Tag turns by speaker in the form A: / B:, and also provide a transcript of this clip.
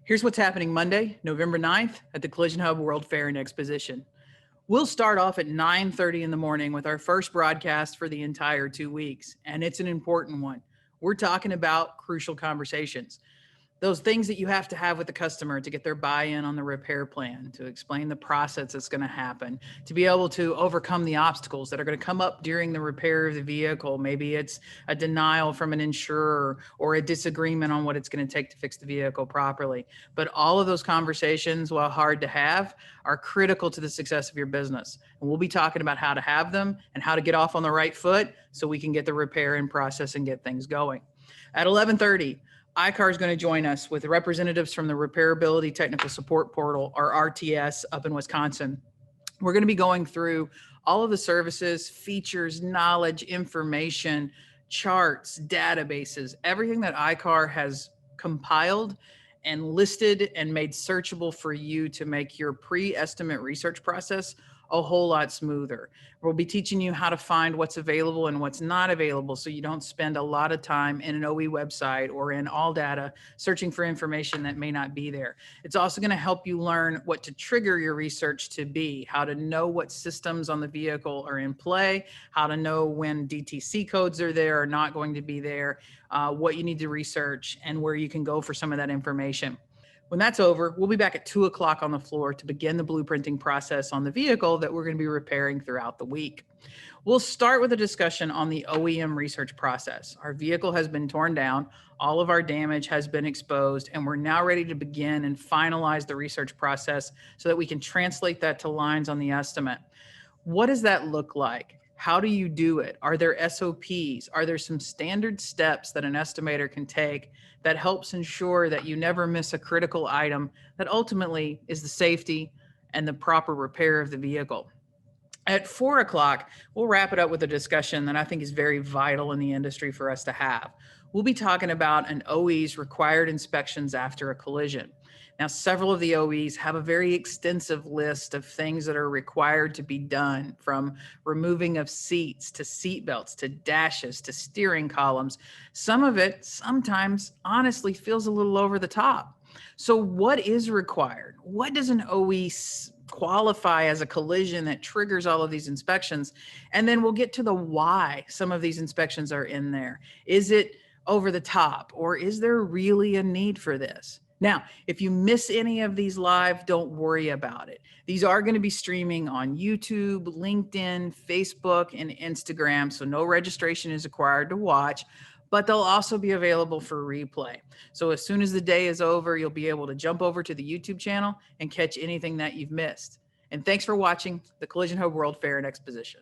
A: Here's what's happening Monday, November 9th at the Collision Hub World Fair and Exposition. We'll start off at 9:30 in the morning with our first broadcast for the entire 2 weeks, and it's an important one. We're talking about crucial conversations. Those things that you have to have with the customer to get their buy-in on the repair plan, to explain the process that's going to happen, to be able to overcome the obstacles that are going to come up during the repair of the vehicle. Maybe it's a denial from an insurer or a disagreement on what it's going to take to fix the vehicle properly. But all of those conversations, while hard to have, are critical to the success of your business. And we'll be talking about how to have them and how to get off on the right foot so we can get the repair in process and get things going. At 11:30, iCar is going to join us with representatives from the Repairability Technical Support Portal, or RTS, up in Wisconsin. We're going to be going through all of the services, features, knowledge, information, charts, databases, everything that iCar has compiled and listed and made searchable for you to make your pre-estimate research process a whole lot smoother. We'll be teaching you how to find what's available and what's not available so you don't spend a lot of time in an OE website or in AllData searching for information that may not be there. It's also going to help you learn what to trigger your research to be, how to know what systems on the vehicle are in play, how to know when DTC codes are there or not going to be there, what you need to research, and where you can go for some of that information. When that's over, we'll be back at 2 o'clock on the floor to begin the blueprinting process on the vehicle that we're going to be repairing throughout the week. We'll start with a discussion on the OEM research process. Our vehicle has been torn down, all of our damage has been exposed, and we're now ready to begin and finalize the research process so that we can translate that to lines on the estimate. What does that look like? How do you do it? Are there SOPs? Are there some standard steps that an estimator can take that helps ensure that you never miss a critical item that ultimately is the safety and the proper repair of the vehicle? At 4 o'clock, we'll wrap it up with a discussion that I think is very vital in the industry for us to have. We'll be talking about an OE's required inspections after a collision. Now, several of the OEs have a very extensive list of things that are required to be done, from removing of seats to seat belts to dashes to steering columns. Some of it sometimes honestly feels a little over the top. So what is required? What does an OE qualify as a collision that triggers all of these inspections? And then we'll get to the why some of these inspections are in there. Is it over the top, or is there really a need for this? Now, if you miss any of these live, don't worry about it. These are going to be streaming on YouTube, LinkedIn, Facebook, and Instagram, so no registration is required to watch, but they'll also be available for replay. So as soon as the day is over, you'll be able to jump over to the YouTube channel and catch anything that you've missed. And thanks for watching the Collision Hub World Fair and Exposition.